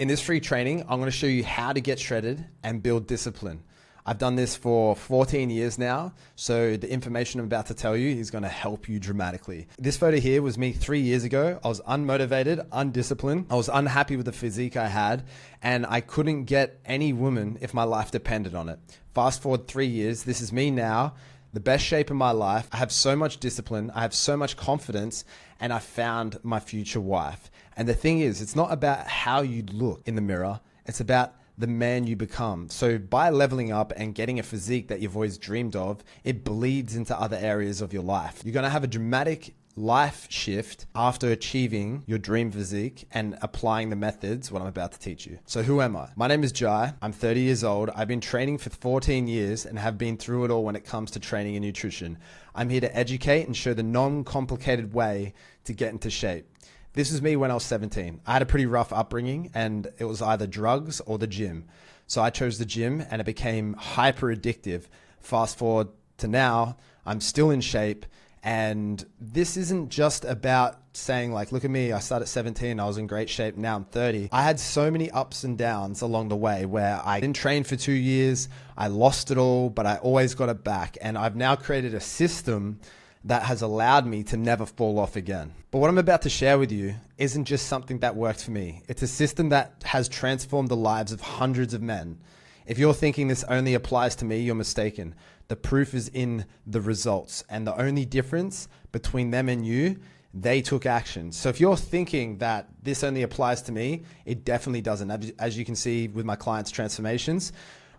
In this free training, I'm going to show you how to get shredded and build discipline. I've done this for 14 years now, so the information I'm about to tell you is going to help you dramatically. This photo here was me 3 years ago. I was unmotivated, undisciplined. I was unhappy with the physique I had, and I couldn't get any woman if my life depended on it. Fast forward 3 years, this is me now, the best shape of my life. I have so much discipline, I have so much confidence, and I found my future wife. And the thing is, it's not about how you look in the mirror, it's about the man you become. So by leveling up and getting a physique that you've always dreamed of, it bleeds into other areas of your life. You're going to have a dramatic life shift after achieving your dream physique and applying the methods, what I'm about to teach you. So who am I? My name is Jai. I'm 30 years old. I've been training for 14 years and have been through it all when it comes to training and nutrition. I'm here to educate and show the non-complicated way to get into shape. This is me when I was 17. I had a pretty rough upbringing and it was either drugs or the gym. So I chose the gym and it became hyper addictive. Fast forward to now, I'm still in shape. And this isn't just about saying like, look at me, I started at 17, I was in great shape, now I'm 30. I had so many ups and downs along the way where I didn't train for 2 years, I lost it all, but I always got it back. And I've now created a system that has allowed me to never fall off again. But what I'm about to share with you isn't just something that worked for me. It's a system that has transformed the lives of hundreds of men. If you're thinking this only applies to me, you're mistaken. The proof is in the results. And the only difference between them and you, they took action. So if you're thinking that this only applies to me, it definitely doesn't. As you can see with my clients' transformations,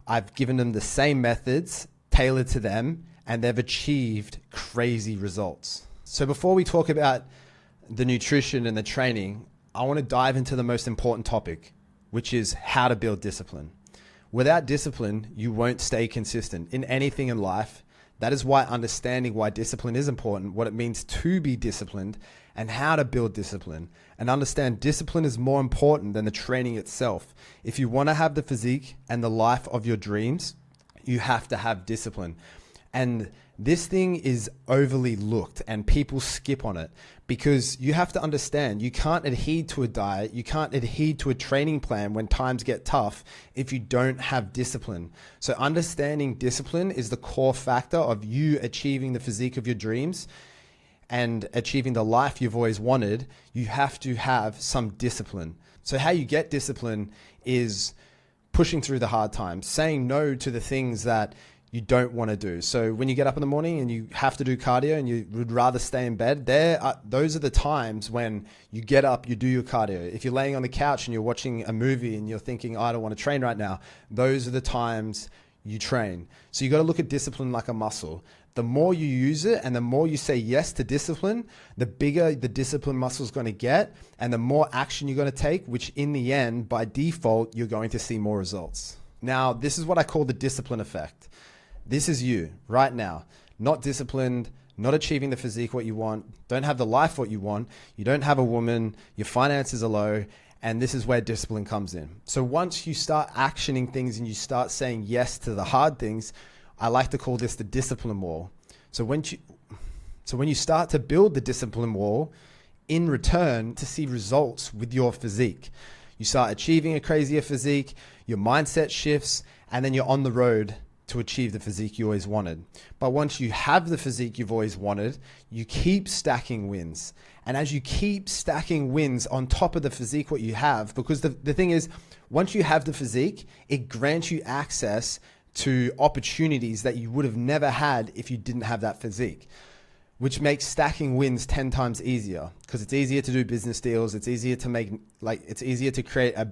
I've given them the same methods tailored to them, and they've achieved crazy results. So before we talk about the nutrition and the training, I want to dive into the most important topic, which is how to build discipline. Without discipline, you won't stay consistent in anything in life. That is why understanding why discipline is important, what it means to be disciplined, and how to build discipline. And understand discipline is more important than the training itself. If you want to have the physique and the life of your dreams, you have to have discipline. And this thing is overly looked and people skip on it because you have to understand you can't adhere to a diet, you can't adhere to a training plan when times get tough if you don't have discipline. So understanding discipline is the core factor of you achieving the physique of your dreams and achieving the life you've always wanted. You have to have some discipline. So how you get discipline is pushing through the hard times, saying no to the things that you don't want to do. So when you get up in the morning and you have to do cardio and you would rather stay in bed, those are the times when you get up, you do your cardio. If you're laying on the couch and you're watching a movie and you're thinking, I don't want to train right now, those are the times you train. So you got to look at discipline like a muscle. The more you use it and the more you say yes to discipline, the bigger the discipline muscle is going to get and the more action you're going to take, which in the end, by default, you're going to see more results. Now, this is what I call the discipline effect. This is you right now, not disciplined, not achieving the physique what you want, don't have the life what you want, you don't have a woman, your finances are low, and this is where discipline comes in. So once you start actioning things and you start saying yes to the hard things, I like to call this the discipline wall. So when you start to build the discipline wall, in return to see results with your physique, you start achieving a crazier physique, your mindset shifts, and then you're on the road to achieve the physique you always wanted. But once you have the physique you've always wanted, you keep stacking wins. And as you keep stacking wins on top of the physique what you have, because the thing is, once you have the physique, it grants you access to opportunities that you would have never had if you didn't have that physique, which makes stacking wins 10 times easier because it's easier to do business deals. It's easier to create a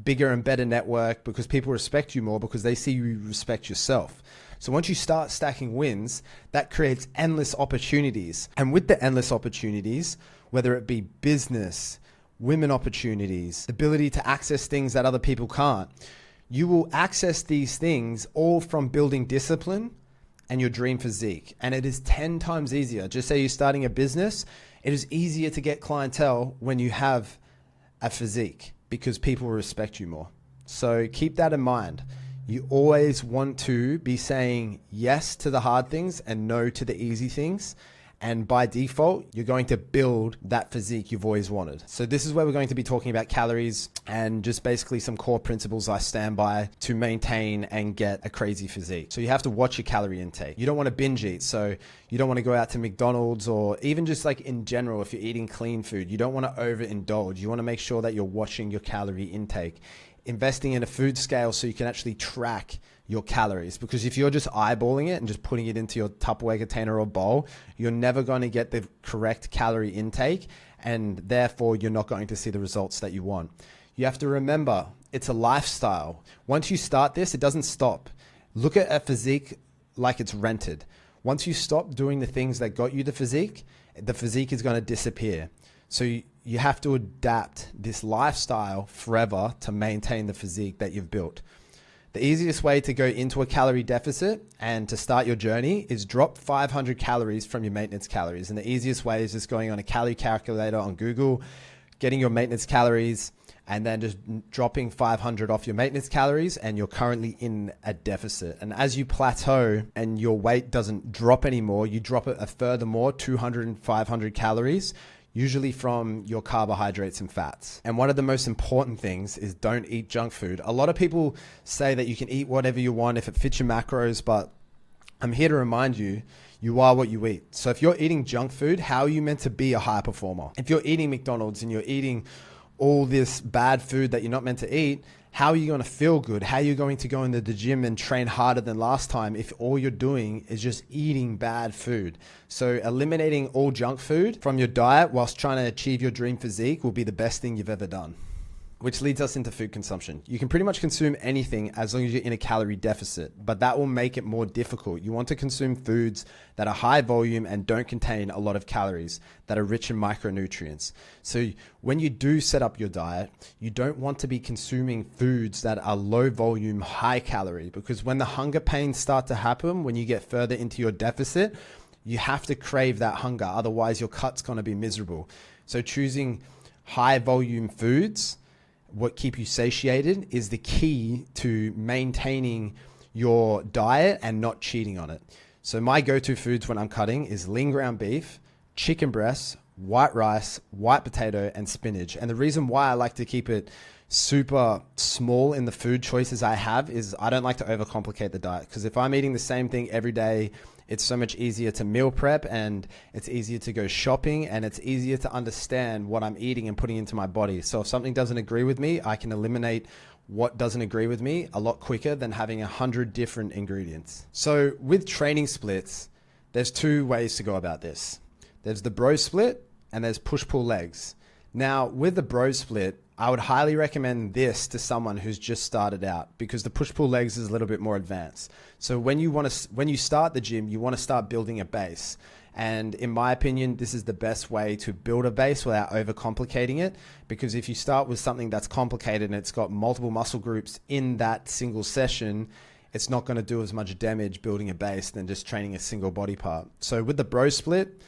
bigger and better network because people respect you more because they see you respect yourself. So once you start stacking wins, that creates endless opportunities. And with the endless opportunities, whether it be business, women opportunities, ability to access things that other people can't, you will access these things all from building discipline and your dream physique. And it is 10 times easier. Just say you're starting a business, it is easier to get clientele when you have a physique because people respect you more. So keep that in mind. You always want to be saying yes to the hard things and no to the easy things. And by default, you're going to build that physique you've always wanted. So this is where we're going to be talking about calories and just basically some core principles I stand by to maintain and get a crazy physique. So you have to watch your calorie intake. You don't want to binge eat. So you don't want to go out to McDonald's, or even just like in general, if you're eating clean food, you don't want to overindulge. You want to make sure that you're watching your calorie intake. Investing in a food scale so you can actually track your calories, because if you're just eyeballing it and just putting it into your Tupperware container or bowl, you're never going to get the correct calorie intake, and therefore you're not going to see the results that you want. You have to remember, it's a lifestyle. Once you start this, it doesn't stop. Look at a physique like it's rented. Once you stop doing the things that got you the physique is going to disappear. So you have to adapt this lifestyle forever to maintain the physique that you've built. The easiest way to go into a calorie deficit and to start your journey is drop 500 calories from your maintenance calories. And the easiest way is just going on a calorie calculator on Google, getting your maintenance calories, and then just dropping 500 off your maintenance calories, and you're currently in a deficit. And as you plateau and your weight doesn't drop anymore, you drop it a further more, 200 and 500 calories, usually from your carbohydrates and fats. And one of the most important things is don't eat junk food. A lot of people say that you can eat whatever you want if it fits your macros, but I'm here to remind you, you are what you eat. So if you're eating junk food, how are you meant to be a high performer? If you're eating McDonald's and you're eating all this bad food that you're not meant to eat, how are you going to feel good? How are you going to go into the gym and train harder than last time if all you're doing is just eating bad food? So eliminating all junk food from your diet whilst trying to achieve your dream physique will be the best thing you've ever done. Which leads us into food consumption. You can pretty much consume anything as long as you're in a calorie deficit, but that will make it more difficult. You want to consume foods that are high volume and don't contain a lot of calories, that are rich in micronutrients. So when you do set up your diet, you don't want to be consuming foods that are low volume, high calorie, because when the hunger pains start to happen, when you get further into your deficit, you have to crave that hunger. Otherwise, your cut's going to be miserable. So choosing high volume foods, what keep you satiated, is the key to maintaining your diet and not cheating on it. So my go-to foods when I'm cutting is lean ground beef, chicken breasts, white rice, white potato, and spinach. And the reason why I like to keep it super small in the food choices I have is I don't like to overcomplicate the diet, because if I'm eating the same thing every day, it's so much easier to meal prep, and it's easier to go shopping, and it's easier to understand what I'm eating and putting into my body. So if something doesn't agree with me, I can eliminate what doesn't agree with me a lot quicker than having 100 different ingredients. So with training splits, there's two ways to go about this. There's the bro split and there's push-pull legs. Now with the bro split, I would highly recommend this to someone who's just started out, because the push-pull legs is a little bit more advanced. So when you start the gym, you want to start building a base. And in my opinion, this is the best way to build a base without overcomplicating it. Because if you start with something that's complicated and it's got multiple muscle groups in that single session, it's not going to do as much damage building a base than just training a single body part. So with the bro split,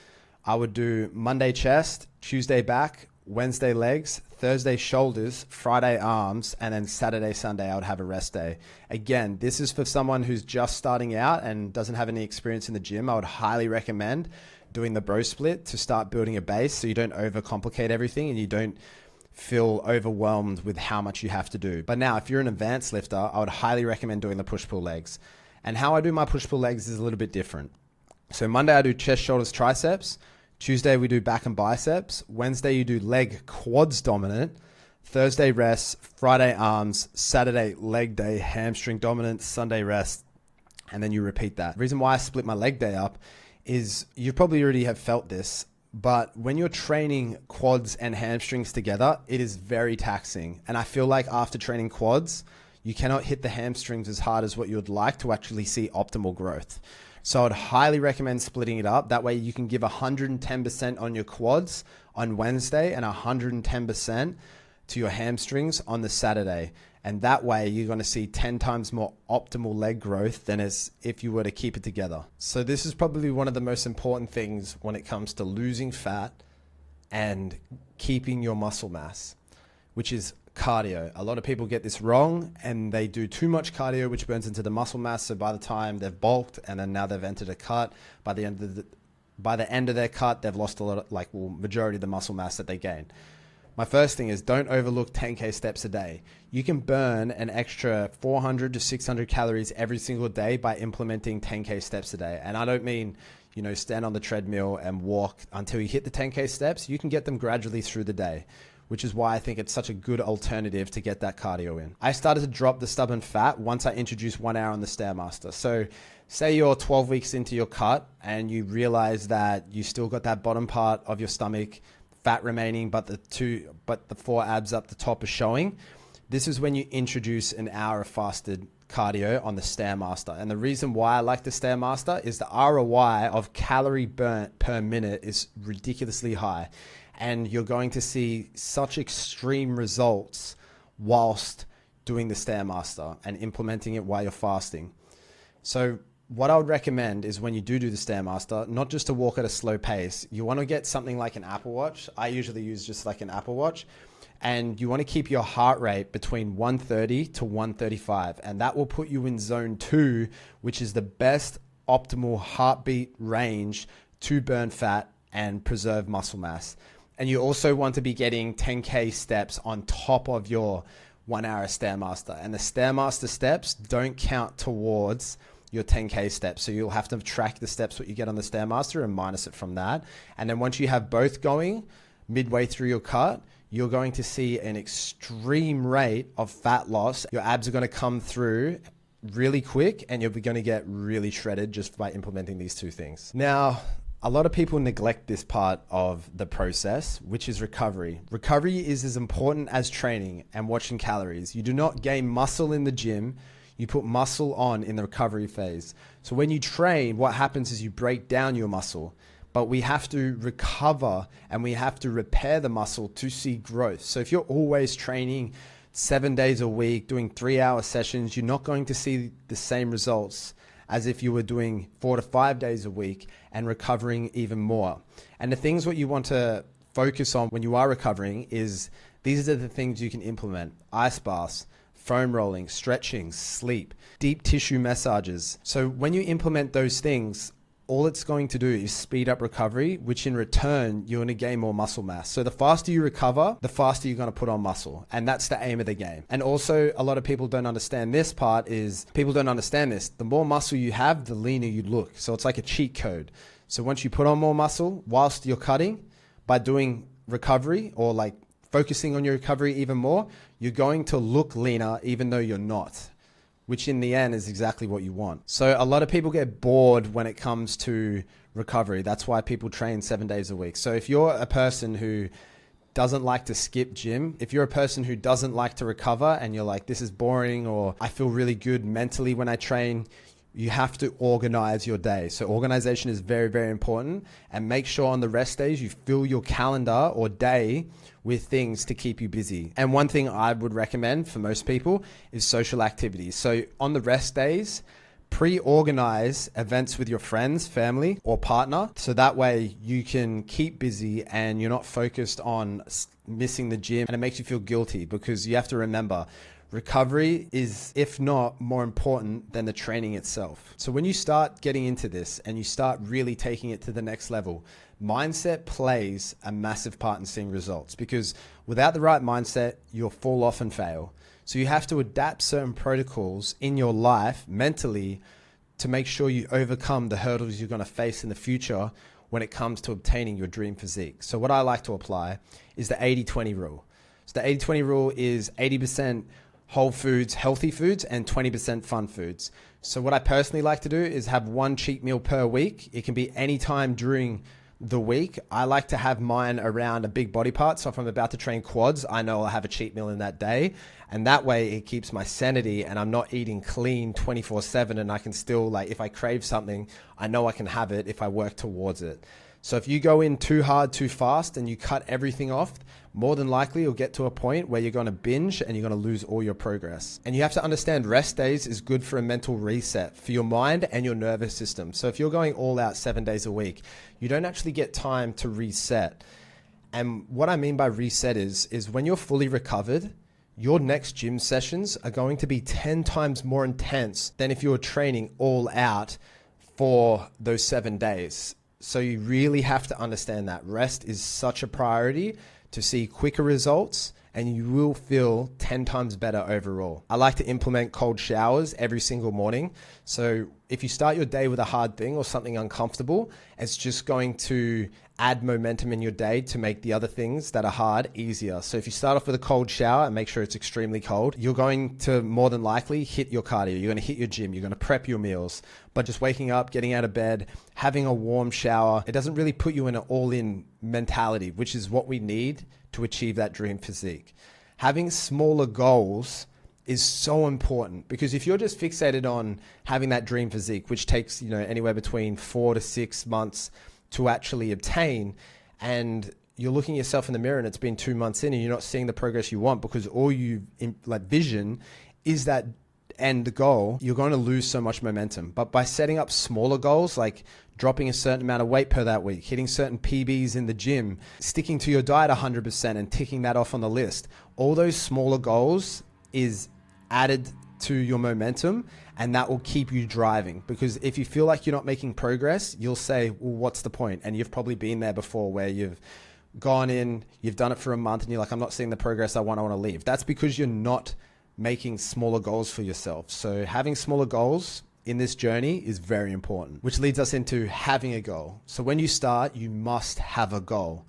I would do Monday chest, Tuesday back, Wednesday legs, Thursday shoulders, Friday arms, and then Saturday, Sunday, I would have a rest day. Again, this is for someone who's just starting out and doesn't have any experience in the gym. I would highly recommend doing the bro split to start building a base so you don't overcomplicate everything and you don't feel overwhelmed with how much you have to do. But now, if you're an advanced lifter, I would highly recommend doing the push-pull legs. And how I do my push-pull legs is a little bit different. So Monday, I do chest, shoulders, triceps. Tuesday, we do back and biceps. Wednesday, you do leg, quads dominant. Thursday, rest. Friday, arms. Saturday, leg day, hamstring dominant. Sunday, rest. And then you repeat that. The reason why I split my leg day up is you probably already have felt this, but when you're training quads and hamstrings together, it is very taxing. And I feel like after training quads, you cannot hit the hamstrings as hard as what you would like to actually see optimal growth. So I'd highly recommend splitting it up. That way you can give 110% on your quads on Wednesday and 110% to your hamstrings on the Saturday. And that way you're going to see 10 times more optimal leg growth than as if you were to keep it together. So this is probably one of the most important things when it comes to losing fat and keeping your muscle mass, which is cardio. A lot of people get this wrong and they do too much cardio, which burns into the muscle mass. So by the time they've bulked and then now they've entered a cut, by the end of by the end of their cut, they've lost a lot of, majority of the muscle mass that they gained. My first thing is don't overlook 10K steps a day. You can burn an extra 400 to 600 calories every single day by implementing 10K steps a day. And I don't mean, stand on the treadmill and walk until you hit the 10K steps. You can get them gradually through the day, which is why I think it's such a good alternative to get that cardio in. I started to drop the stubborn fat once I introduced 1 hour on the Stairmaster. So say you're 12 weeks into your cut and you realize that you still got that bottom part of your stomach fat remaining, but the 4 abs up the top are showing. This is when you introduce an hour of fasted cardio on the Stairmaster. And the reason why I like the Stairmaster is the ROI of calorie burnt per minute is ridiculously high. And you're going to see such extreme results whilst doing the Stairmaster and implementing it while you're fasting. So what I would recommend is when you do the Stairmaster, not just to walk at a slow pace, you want to get something like an Apple Watch. I usually use just like an Apple Watch. And you want to keep your heart rate between 130 to 135. And that will put you in zone 2, which is the best optimal heartbeat range to burn fat and preserve muscle mass. And you also want to be getting 10K steps on top of your 1 hour Stairmaster. And the Stairmaster steps don't count towards your 10K steps. So you'll have to track the steps what you get on the Stairmaster and minus it from that. And then once you have both going midway through your cut, you're going to see an extreme rate of fat loss. Your abs are going to come through really quick and you're going to get really shredded just by implementing these two things. Now, a lot of people neglect this part of the process, which is recovery. Recovery is as important as training and watching calories. You do not gain muscle in the gym. You put muscle on in the recovery phase. So when you train, what happens is you break down your muscle, but we have to recover and we have to repair the muscle to see growth. So if you're always training 7 days a week, doing 3-hour sessions, you're not going to see the same results as if you were doing 4 to 5 days a week and recovering even more. And the things what you want to focus on when you are recovering is these are the things you can implement: ice baths, foam rolling, stretching, sleep, deep tissue massages. So when you implement those things, all it's going to do is speed up recovery, which in return, you're going to gain more muscle mass. So the faster you recover, the faster you're going to put on muscle. And that's the aim of the game. And also, a lot of people don't understand this part is, people don't understand this. The more muscle you have, the leaner you look. So it's like a cheat code. So once you put on more muscle whilst you're cutting, by doing recovery or like focusing on your recovery even more, you're going to look leaner even though you're not, which in the end is exactly what you want. So a lot of people get bored when it comes to recovery. That's why people train 7 days a week. So if you're a person who doesn't like to skip gym, if you're a person who doesn't like to recover and you're like, this is boring, or I feel really good mentally when I train, you have to organize your day. So organization is very, very important, and make sure on the rest days you fill your calendar or day with things to keep you busy. And one thing I would recommend for most people is social activities. So on the rest days, pre-organize events with your friends, family, or partner. So that way you can keep busy and you're not focused on missing the gym, and it makes you feel guilty, because you have to remember, recovery is, if not more important than the training itself. So when you start getting into this and you start really taking it to the next level, mindset plays a massive part in seeing results, because without the right mindset, you'll fall off and fail. So you have to adapt certain protocols in your life mentally to make sure you overcome the hurdles you're going to face in the future when it comes to obtaining your dream physique. So what I like to apply is the 80-20 rule. So the 80-20 rule is 80% whole foods, healthy foods, and 20% fun foods. So what I personally like to do is have one cheat meal per week. It can be any time during the week. I like to have mine around a big body part. So if I'm about to train quads, I know I'll have a cheat meal in that day. And that way it keeps my sanity and I'm not eating clean 24/7, and I can still, like, if I crave something, I know I can have it if I work towards it. So if you go in too hard, too fast, and you cut everything off, more than likely you'll get to a point where you're going to binge and you're going to lose all your progress. And you have to understand rest days is good for a mental reset for your mind and your nervous system. So if you're going all out 7 days a week, you don't actually get time to reset. And what I mean by reset is when you're fully recovered, your next gym sessions are going to be 10 times more intense than if you were training all out for those 7 days. So you really have to understand that rest is such a priority to see quicker results, and you will feel 10 times better overall. I like to implement cold showers every single morning. So if you start your day with a hard thing or something uncomfortable, it's just going to add momentum in your day to make the other things that are hard easier. So if you start off with a cold shower and make sure it's extremely cold, you're going to more than likely hit your cardio. You're going to hit your gym. You're going to prep your meals. But just waking up, getting out of bed, having a warm shower, it doesn't really put you in an all-in mentality, which is what we need to achieve that dream physique. Having smaller goals is so important, because if you're just fixated on having that dream physique, which takes, anywhere between 4 to 6 months to actually obtain, and you're looking at yourself in the mirror and it's been 2 months in and you're not seeing the progress you want because all you vision is that end goal, you're going to lose so much momentum. But by setting up smaller goals, like dropping a certain amount of weight per that week, hitting certain PBs in the gym, sticking to your diet 100% and ticking that off on the list, all those smaller goals is added to your momentum, and that will keep you driving. Because if you feel like you're not making progress, you'll say, well, what's the point? And you've probably been there before, where you've gone in, you've done it for a month and you're like, I'm not seeing the progress I want to leave. That's because you're not making smaller goals for yourself. So having smaller goals in this journey is very important, which leads us into having a goal. So when you start, you must have a goal.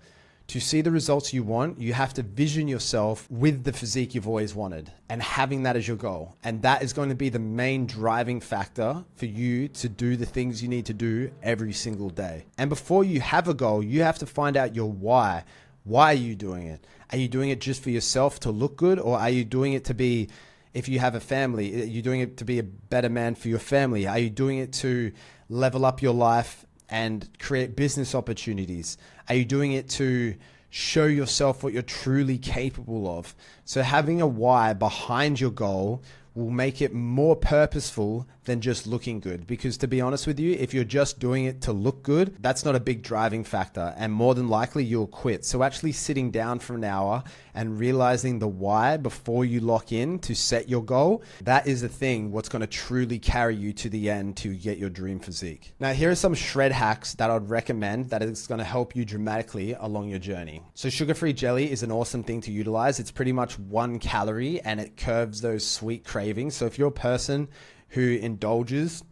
To see the results you want, you have to vision yourself with the physique you've always wanted and having that as your goal. And that is going to be the main driving factor for you to do the things you need to do every single day. And before you have a goal, you have to find out your why. Why are you doing it? Are you doing it just for yourself to look good? Or are you doing it to be, if you have a family, are you doing it to be a better man for your family? Are you doing it to level up your life and create business opportunities? Are you doing it to show yourself what you're truly capable of? So having a why behind your goal will make it more purposeful than just looking good. Because to be honest with you, if you're just doing it to look good, that's not a big driving factor, and more than likely you'll quit. So actually sitting down for an hour and realizing the why before you lock in to set your goal, that is the thing what's going to truly carry you to the end to get your dream physique. Now, here are some shred hacks that I'd recommend that is going to help you dramatically along your journey. So sugar-free jelly is an awesome thing to utilize. It's pretty much 1 calorie and it curbs those sweet cravings. So if you're a person who indulges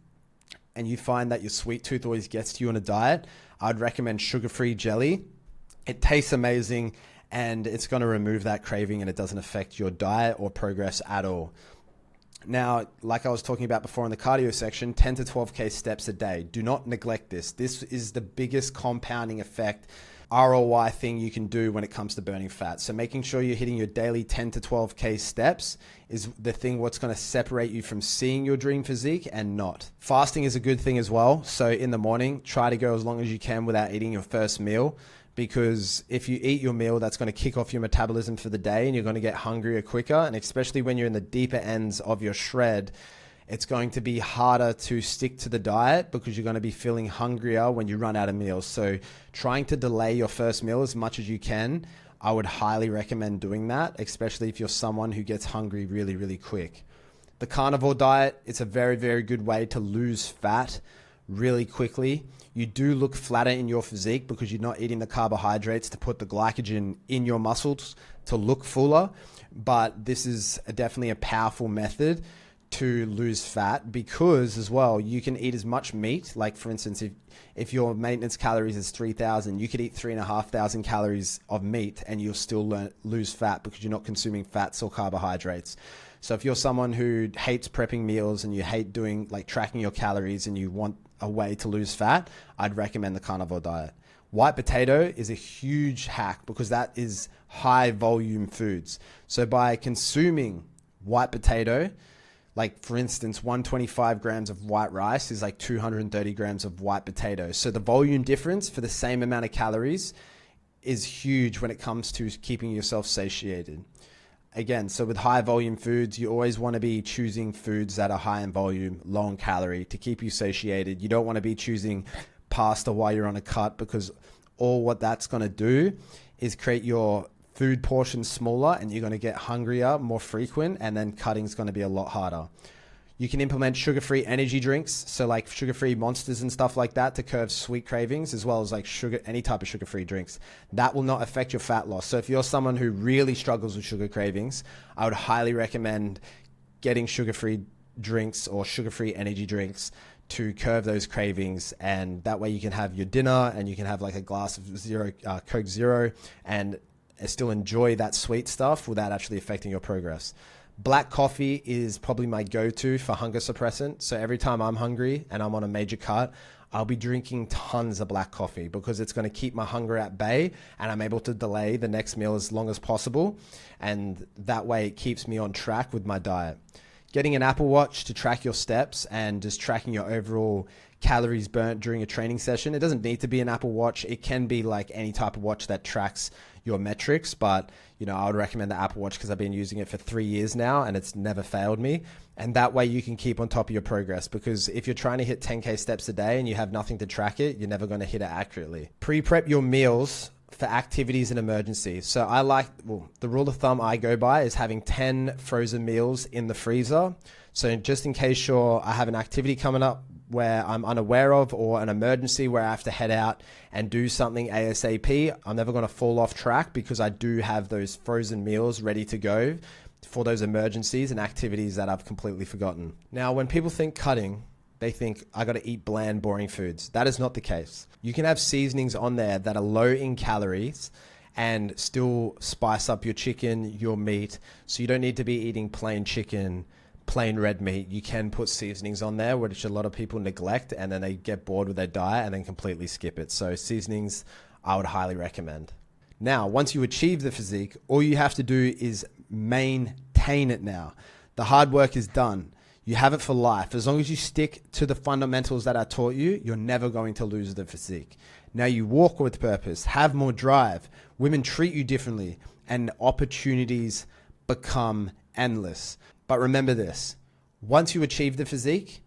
and you find that your sweet tooth always gets to you on a diet, I'd recommend sugar-free jelly. It tastes amazing and it's going to remove that craving, and it doesn't affect your diet or progress at all. Now, like I was talking about before in the cardio section, 10 to 12K steps a day. Do not neglect this. This is the biggest compounding effect ROI thing you can do when it comes to burning fat. So making sure you're hitting your daily 10 to 12K steps is the thing what's going to separate you from seeing your dream physique and not. Fasting is a good thing as well. So in the morning, try to go as long as you can without eating your first meal, because if you eat your meal, that's going to kick off your metabolism for the day and you're going to get hungrier quicker. And especially when you're in the deeper ends of your shred, it's going to be harder to stick to the diet because you're going to be feeling hungrier when you run out of meals. So trying to delay your first meal as much as you can, I would highly recommend doing that, especially if you're someone who gets hungry really, really quick. The carnivore diet, it's a very, very good way to lose fat really quickly. You do look flatter in your physique because you're not eating the carbohydrates to put the glycogen in your muscles to look fuller. But this is definitely a powerful method to lose fat, because as well, you can eat as much meat. Like for instance, if your maintenance calories is 3,000, you could eat 3,500 calories of meat and you'll still lose fat because you're not consuming fats or carbohydrates. So if you're someone who hates prepping meals and you hate doing like tracking your calories and you want a way to lose fat, I'd recommend the carnivore diet. White potato is a huge hack because that is high volume foods. So by consuming white potato, like for instance, 125 grams of white rice is like 230 grams of white potato. So the volume difference for the same amount of calories is huge when it comes to keeping yourself satiated. Again, so with high volume foods, you always want to be choosing foods that are high in volume, low in calorie to keep you satiated. You don't want to be choosing pasta while you're on a cut, because all what that's going to do is create your food portions smaller and you're going to get hungrier more frequent, and then cutting is going to be a lot harder. You can implement sugar-free energy drinks, so like sugar-free Monsters and stuff like that to curb sweet cravings, as well as like any type of sugar-free drinks. That will not affect your fat loss. So if you're someone who really struggles with sugar cravings, I would highly recommend getting sugar-free drinks or sugar-free energy drinks to curb those cravings, and that way you can have your dinner and you can have like a glass of Coke Zero and still enjoy that sweet stuff without actually affecting your progress. Black coffee is probably my go-to for hunger suppressant. So every time I'm hungry and I'm on a major cut, I'll be drinking tons of black coffee because it's going to keep my hunger at bay and I'm able to delay the next meal as long as possible. And that way it keeps me on track with my diet. Getting an Apple Watch to track your steps and just tracking your overall calories burnt during a training session. It doesn't need to be an Apple Watch. It can be like any type of watch that tracks your metrics, but I would recommend the Apple Watch because I've been using it for 3 years now and it's never failed me. And that way you can keep on top of your progress, because if you're trying to hit 10K steps a day and you have nothing to track it, you're never going to hit it accurately. Pre-prep your meals for activities and emergencies. So the rule of thumb I go by is having 10 frozen meals in the freezer. So just in case I have an activity coming up where I'm unaware of, or an emergency where I have to head out and do something ASAP, I'm never going to fall off track because I do have those frozen meals ready to go for those emergencies and activities that I've completely forgotten. Now, when people think cutting, they think I got to eat bland, boring foods. That is not the case. You can have seasonings on there that are low in calories and still spice up your chicken, your meat. So you don't need to be eating plain chicken, plain red meat. You can put seasonings on there, which a lot of people neglect, and then they get bored with their diet and then completely skip it. So seasonings, I would highly recommend. Now, once you achieve the physique, all you have to do is maintain it now. The hard work is done. You have it for life. As long as you stick to the fundamentals that I taught you, you're never going to lose the physique. Now you walk with purpose, have more drive. Women treat you differently and opportunities become endless. But remember this, once you achieve the physique,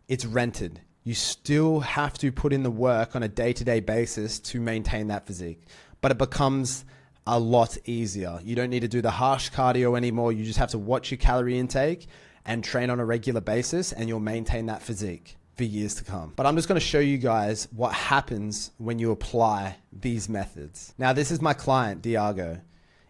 it's rented. You still have to put in the work on a day-to-day basis to maintain that physique, but it becomes a lot easier. You don't need to do the harsh cardio anymore. You just have to watch your calorie intake and train on a regular basis, and you'll maintain that physique for years to come. But I'm just going to show you guys what happens when you apply these methods. Now, this is my client, Diago.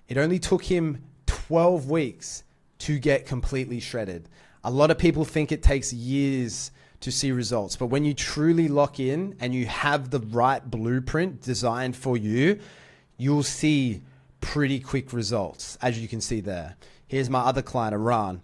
It only took him 12 weeks to get completely shredded. A lot of people think it takes years to see results, but when you truly lock in and you have the right blueprint designed for you, you'll see pretty quick results, as you can see there. Here's my other client, Iran.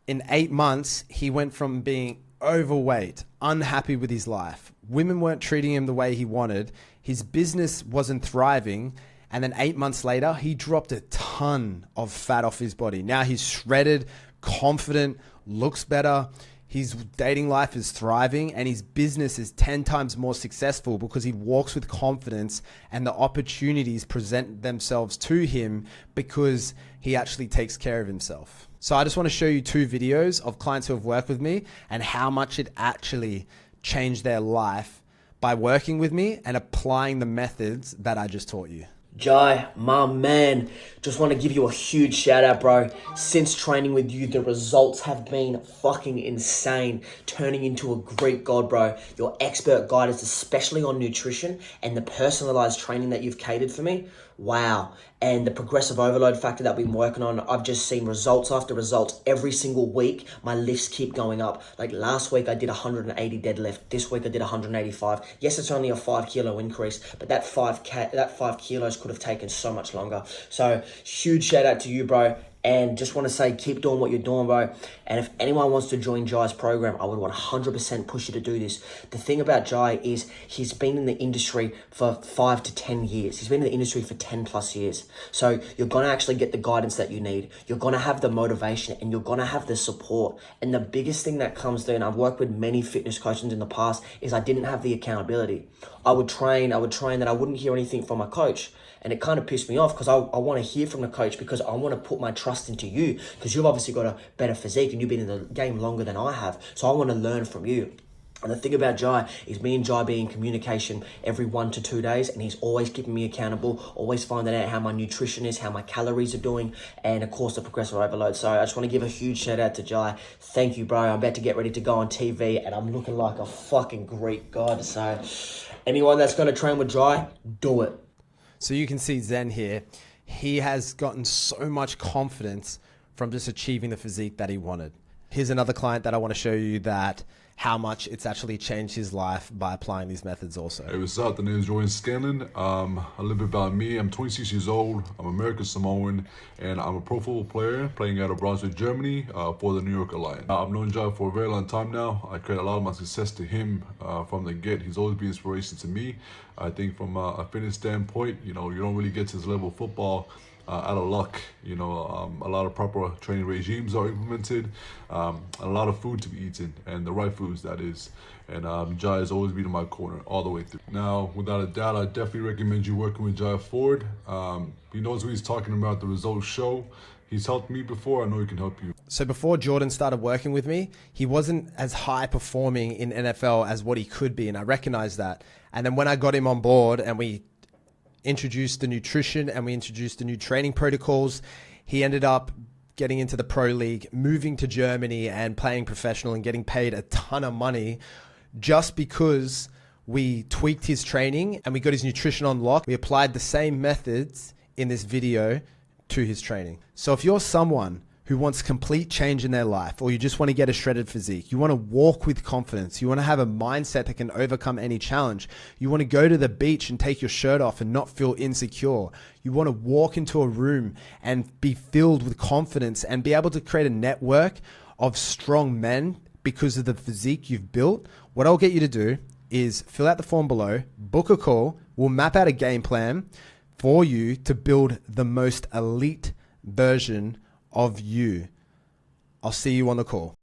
In 8 months, he went from being overweight, unhappy with his life. Women weren't treating him the way he wanted. His business wasn't thriving. And then 8 months later, he dropped a ton of fat off his body. Now he's shredded, confident, looks better. His dating life is thriving and his business is 10 times more successful because he walks with confidence and the opportunities present themselves to him because he actually takes care of himself. So I just want to show you 2 videos of clients who have worked with me and how much it actually changed their life by working with me and applying the methods that I just taught you. Jai, my man, just want to give you a huge shout out, bro. Since training with you, the results have been fucking insane, turning into a Greek god, bro. Your expert guidance, especially on nutrition and the personalized training that you've catered for me. Wow. And the progressive overload factor that we've been working on, I've just seen results after results every single week. My lifts keep going up. Like last week I did 180 deadlift. This week I did 185. Yes, it's only a 5 kilo increase, but that 5 kilos could have taken so much longer. So huge shout out to you, bro. And just want to say, keep doing what you're doing, bro. And if anyone wants to join Jai's program, I would 100% push you to do this. The thing about Jai is he's been in the industry for 5 to 10 years. He's been in the industry for 10 plus years. So you're going to actually get the guidance that you need. You're going to have the motivation and you're going to have the support. And the biggest thing that comes through, and I've worked with many fitness coaches in the past, is I didn't have the accountability. I would train that I wouldn't hear anything from my coach. And it kind of pissed me off because I want to hear from the coach because I want to put my trust into you because you've obviously got a better physique and you've been in the game longer than I have. So I want to learn from you. And the thing about Jai is me and Jai be in communication every 1 to 2 days, and he's always keeping me accountable, always finding out how my nutrition is, how my calories are doing, and of course the progressive overload. So I just want to give a huge shout out to Jai. Thank you, bro. I'm about to get ready to go on TV, and I'm looking like a fucking Greek god. So anyone that's going to train with Jai, do it. So you can see Zen here. He has gotten so much confidence from just achieving the physique that he wanted. Here's another client that I want to show you that how much it's actually changed his life by applying these methods also. Hey, what's up? The name is Jordan Scanlon. A little bit about me. I'm 26 years old. I'm American Samoan, and I'm a pro football player playing out of Brunswick, Germany for the New York Alliance. I've known Jai for a very long time now. I credit a lot of my success to him from the get. He's always been inspiration to me. I think from a fitness standpoint, you don't really get to this level of football out of luck. A lot of proper training regimes are implemented, a lot of food to be eaten, and the right foods, that is. And Jai has always been in my corner all the way through. Now, without a doubt, I definitely recommend you working with Jai Ford. He knows what he's talking about. The results show. He's helped me before. I know he can help you. So before Jordan started working with me, he wasn't as high performing in NFL as what he could be, and I recognized that. And then when I got him on board and we introduced the nutrition and we introduced the new training protocols, he ended up getting into the pro league, moving to Germany and playing professional and getting paid a ton of money just because we tweaked his training and we got his nutrition on lock. We applied the same methods in this video to his training. So if you're someone who wants complete change in their life, or you just want to get a shredded physique, you want to walk with confidence, you want to have a mindset that can overcome any challenge, you want to go to the beach and take your shirt off and not feel insecure, you want to walk into a room and be filled with confidence and be able to create a network of strong men because of the physique you've built, what I'll get you to do is fill out the form below, book a call, we'll map out a game plan for you to build the most elite version of you. I'll see you on the call.